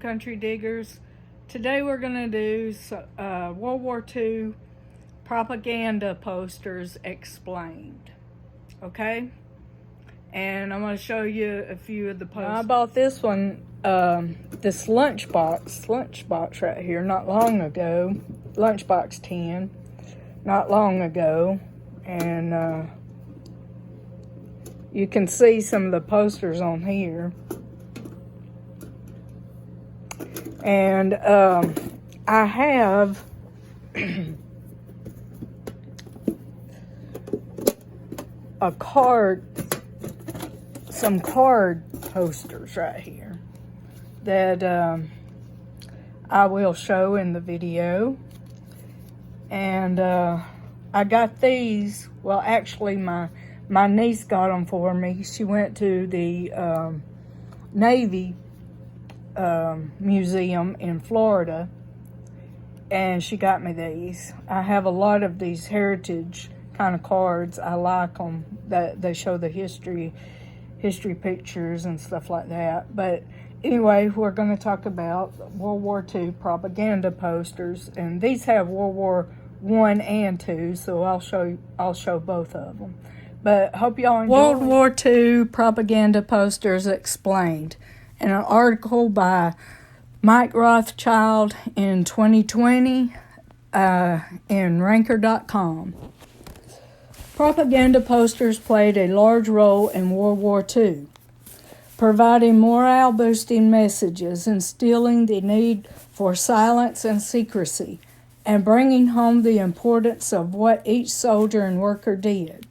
Country Diggers. Today we're going to do World War II propaganda posters explained. Okay? And I'm going to show you a few of the posters. Now, I bought this one, this lunchbox right here not long ago. Lunchbox 10, not long ago. And you can see some of the posters on here. And I have some card posters right here that I will show in the video. And I got these, well, actually my niece got them for me. She went to the Navy museum in Florida, and she got me these. I have a lot of these heritage kind of cards. I like them, that they show the history pictures and stuff like that. But anyway, we're going to talk about World War II propaganda posters, and these have World War I and II, so I'll show both of them. But hope y'all enjoy. World War II propaganda posters explained. In an article by Mike Rothschild in 2020 in Ranker.com. Propaganda posters played a large role in World War II, providing morale-boosting messages, instilling the need for silence and secrecy, and bringing home the importance of what each soldier and worker did.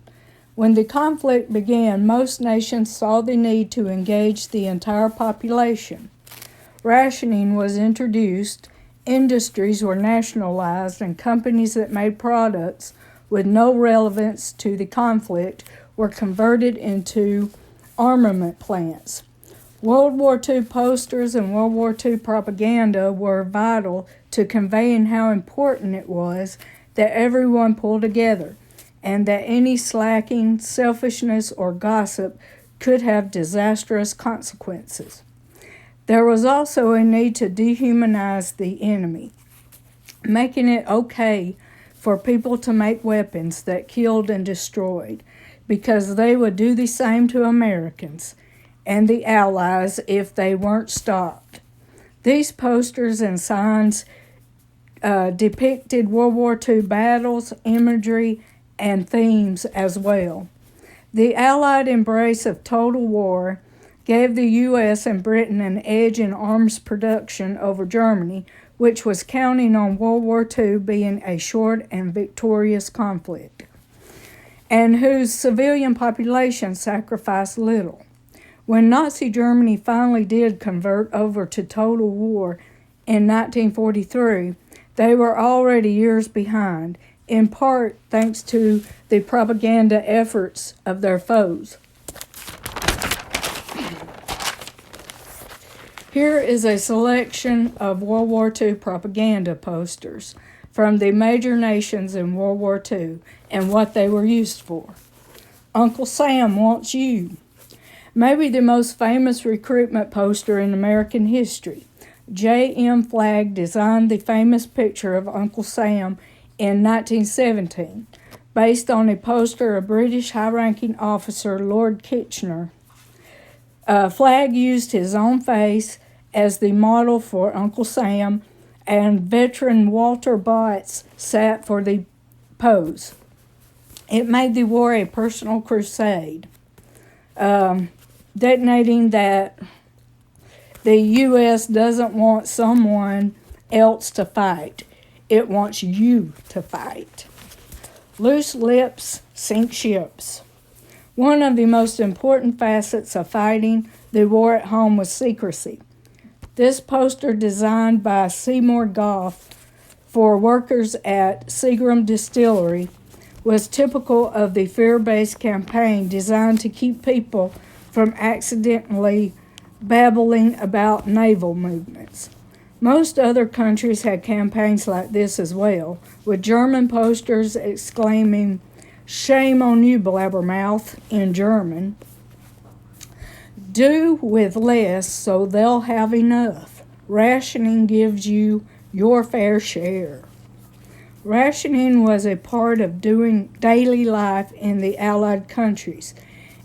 When the conflict began, most nations saw the need to engage the entire population. Rationing was introduced, industries were nationalized, and companies that made products with no relevance to the conflict were converted into armament plants. World War II posters and World War II propaganda were vital to conveying how important it was that everyone pull together, and that any slacking, selfishness, or gossip could have disastrous consequences. There was also a need to dehumanize the enemy, making it okay for people to make weapons that killed and destroyed, because they would do the same to Americans and the Allies if they weren't stopped. These posters and signs depicted World War II battles, imagery, and themes as well. The Allied embrace of total war gave the U.S. and Britain an edge in arms production over Germany, which was counting on World War II being a short and victorious conflict, and whose civilian population sacrificed little. When Nazi Germany finally did convert over to total war in 1943, they were already years behind, in part thanks to the propaganda efforts of their foes. Here is a selection of World War II propaganda posters from the major nations in World War II and what they were used for. Uncle Sam wants you. Maybe the most famous recruitment poster in American history. J.M. Flagg designed the famous picture of Uncle Sam in 1917, based on a poster of British high-ranking officer Lord Kitchener. Flagg used his own face as the model for Uncle Sam, and veteran Walter Botts sat for the pose. It made the war a personal crusade, detonating that the U.S. doesn't want someone else to fight. It wants you to fight. Loose lips sink ships. One of the most important facets of fighting the war at home was secrecy. This poster, designed by Seymour Goff for workers at Seagrams Distillery, was typical of the fear-based campaign designed to keep people from accidentally babbling about naval movements. Most other countries had campaigns like this as well, with German posters exclaiming, "Shame on you, blabbermouth," in German. Do with less so they'll have enough. Rationing gives you your fair share. Rationing was a part of doing daily life in the Allied countries,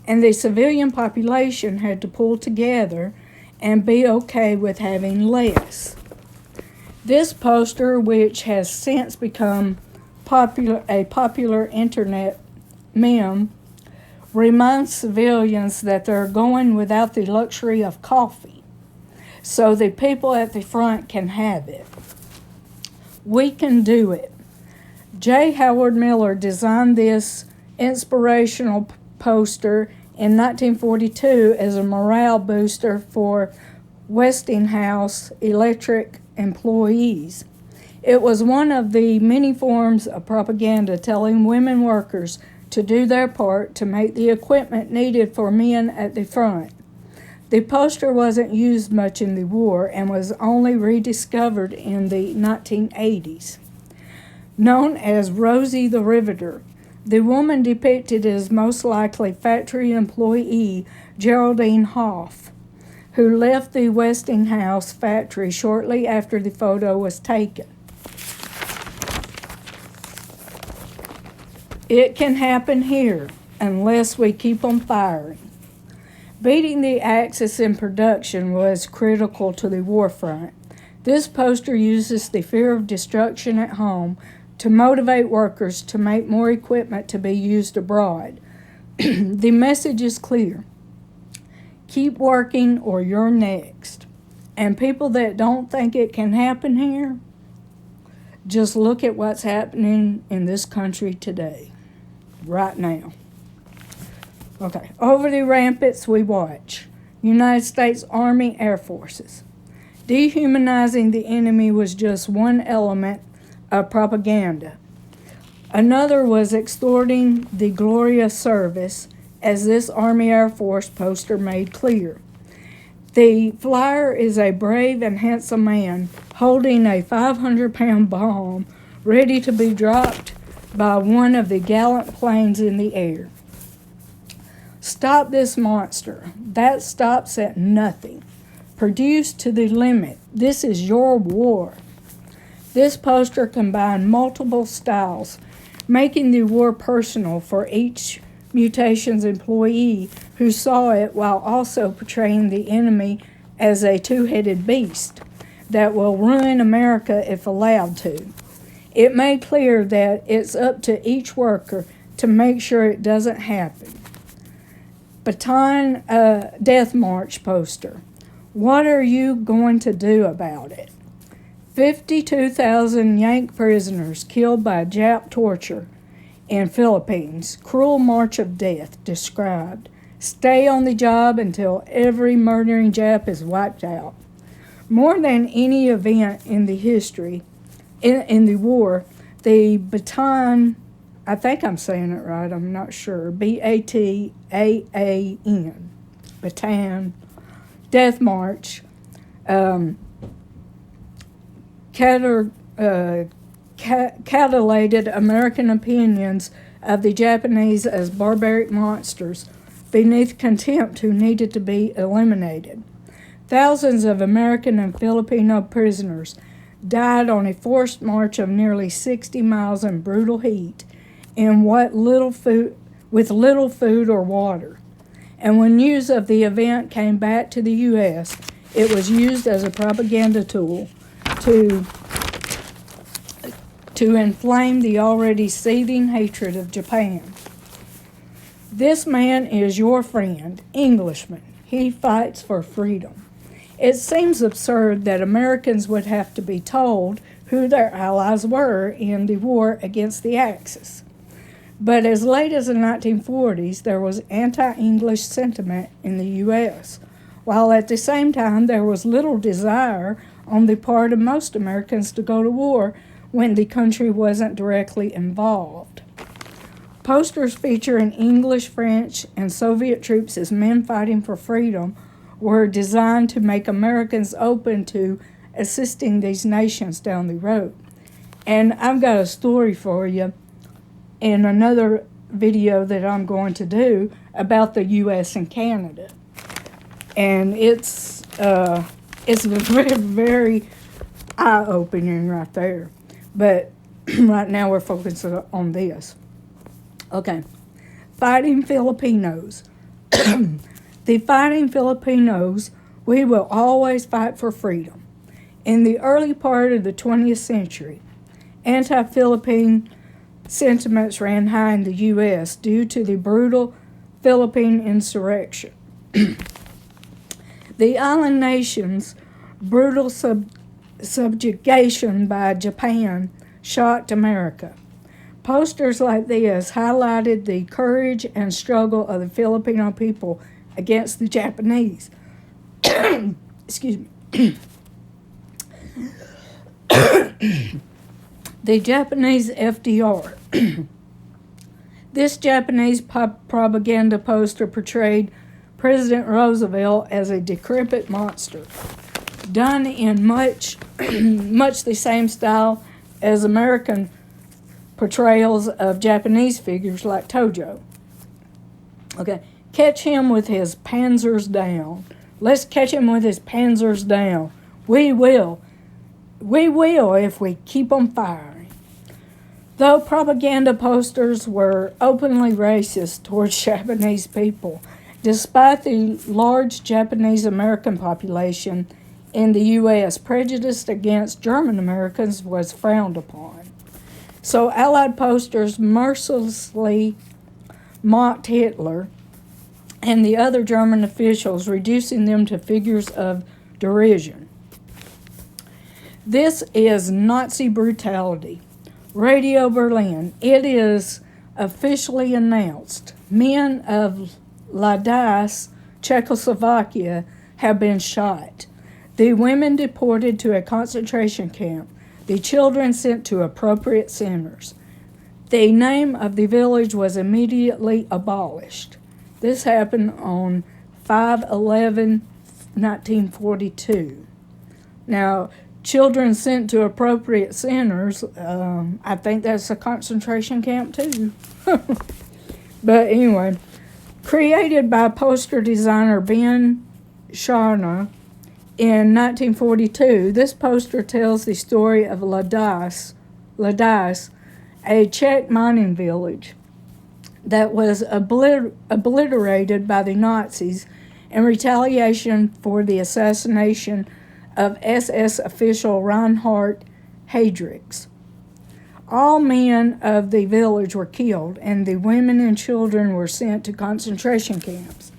and the civilian population had to pull together and be okay with having less. This poster, which has since become a popular internet meme, reminds civilians that they're going without the luxury of coffee, so the people at the front can have it. We can do it. J. Howard Miller designed this inspirational poster in 1942 as a morale booster for Westinghouse Electric employees. It was one of the many forms of propaganda telling women workers to do their part to make the equipment needed for men at the front. The poster wasn't used much in the war and was only rediscovered in the 1980s. Known as Rosie the Riveter, the woman depicted is most likely factory employee Geraldine Hoff, who left the Westinghouse factory shortly after the photo was taken. It can happen here unless we keep on firing. Beating the Axis in production was critical to the war front. This poster uses the fear of destruction at home to motivate workers to make more equipment to be used abroad. The message is clear. Keep working or you're next. And people that don't think it can happen here, just look at what's happening in this country today, right now. Okay, over the rampants we watch. United States Army Air Forces. Dehumanizing the enemy was just one element of propaganda. Another was extorting the glorious service, as this Army Air Force poster made clear. The flyer is a brave and handsome man holding a 500-pound bomb ready to be dropped by one of the gallant planes in the air. Stop this monster. That stops at nothing. Produce to the limit. This is your war. This poster combined multiple styles, making the war personal for each mutations employee who saw it, while also portraying the enemy as a two-headed beast that will ruin America if allowed to. It made clear that it's up to each worker to make sure it doesn't happen. Bataan Death March poster. What are you going to do about it? 52,000 Yank prisoners killed by Jap torture in Philippines. Cruel march of death described. Stay on the job until every murdering Jap is wiped out. More than any event in the history, in the war, the Bataan, I think I'm saying it right, I'm not sure, Bataan, Bataan Death March, catalogated American opinions of the Japanese as barbaric monsters beneath contempt who needed to be eliminated. Thousands of American and Filipino prisoners died on a forced march of nearly 60 miles in brutal heat in with little food or water. And when news of the event came back to the U.S., it was used as a propaganda tool to inflame the already seething hatred of Japan. This man is your friend, Englishman. He fights for freedom. It seems absurd that Americans would have to be told who their allies were in the war against the Axis. But as late as the 1940s, there was anti-English sentiment in the U.S., while at the same time there was little desire on the part of most Americans to go to war when the country wasn't directly involved. Posters featuring English, French, and Soviet troops as men fighting for freedom were designed to make Americans open to assisting these nations down the road. And I've got a story for you in another video that I'm going to do about the U.S. and Canada. And it's It's very, very eye-opening right there. But right now we're focused on this. Okay. Fighting Filipinos. The Fighting Filipinos, we will always fight for freedom. In the early part of the 20th century, anti-Philippine sentiments ran high in the U.S. due to the brutal Philippine insurrection. The island nation's brutal subjugation by Japan shocked America. Posters like this highlighted the courage and struggle of the Filipino people against the Japanese. Excuse me. The Japanese FDR. This Japanese propaganda poster portrayed President Roosevelt as a decrepit monster, done in much the same style as American portrayals of Japanese figures like Tojo. Okay, catch him with his panzers down. Let's catch him with his panzers down. We will. We will if we keep on firing. Though propaganda posters were openly racist towards Japanese people, despite the large Japanese American population in the U.S., prejudice against German Americans was frowned upon. So Allied posters mercilessly mocked Hitler and the other German officials, reducing them to figures of derision. This is Nazi brutality. Radio Berlin. It is officially announced. Men of Layoffs, Czechoslovakia, have been shot. The women deported to a concentration camp. The children sent to appropriate centers. The name of the village was immediately abolished. This happened on 5/11/1942. Now, children sent to appropriate centers, I think that's a concentration camp too. But anyway, created by poster designer Ben Sharna in 1942, this poster tells the story of Layoffs, a Czech mining village that was obliterated by the Nazis in retaliation for the assassination of SS official Reinhard Heydrichs. All men of the village were killed, and the women and children were sent to concentration camps.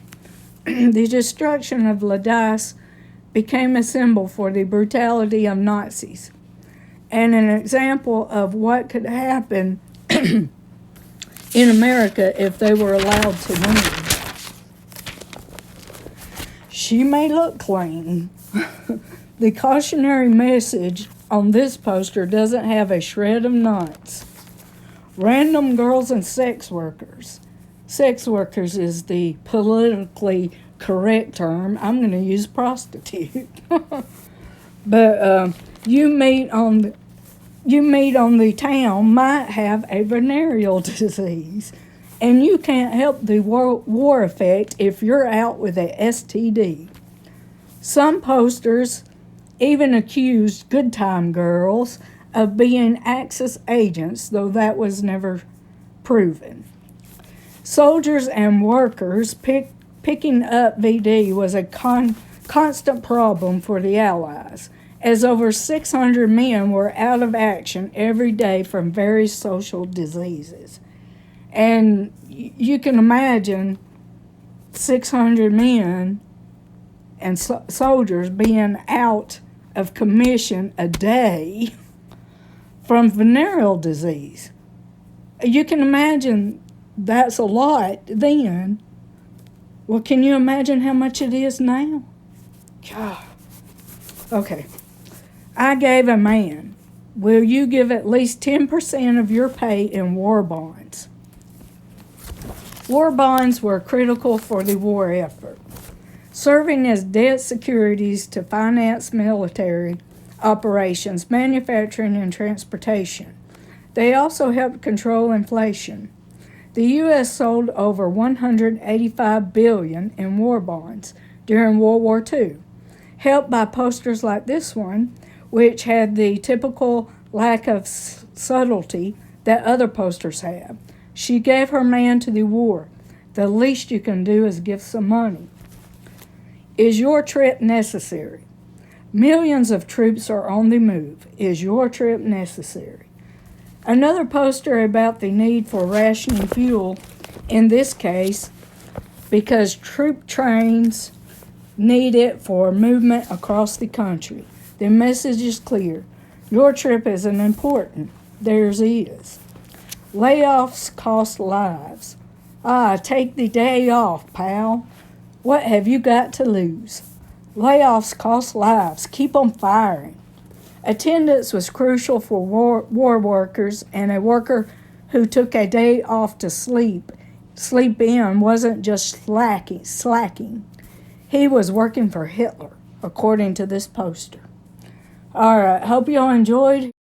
The destruction of Layoffs became a symbol for the brutality of Nazis, and an example of what could happen in America if they were allowed to win. She may look clean. The cautionary message on this poster doesn't have a shred of nuance. Random girls and sex workers. Sex workers is the politically correct term. I'm going to use prostitute. But you meet on the town might have a venereal disease, and you can't help the war effect if you're out with a STD. Some posters even accused good time girls of being Axis agents, though that was never proven. Soldiers and workers picking up VD was a constant problem for the Allies, as over 600 men were out of action every day from various social diseases. And you can imagine 600 men and soldiers being out of commission a day from venereal disease. You can imagine that's a lot then. Well, can you imagine how much it is now? God. Okay. I gave a man. Will you give at least 10% of your pay in war bonds? War bonds were critical for the war effort, serving as debt securities to finance military operations, manufacturing, and transportation. They also helped control inflation. The U.S. sold over $185 billion in war bonds during World War II. helped by posters like this one, which had the typical lack of subtlety that other posters have. She gave her man to the war. The least you can do is give some money. Is your trip necessary? Millions of troops are on the move. Is your trip necessary? Another poster about the need for rationing fuel, in this case, because troop trains need it for movement across the country. The message is clear. Your trip isn't important. Theirs is. Layoffs cost lives. Take the day off, pal. What have you got to lose? Layoffs cost lives. Keep on firing. Attendance was crucial for war workers, and a worker who took a day off to sleep in wasn't just slacking. He was working for Hitler, according to this poster. All right, hope you all enjoyed.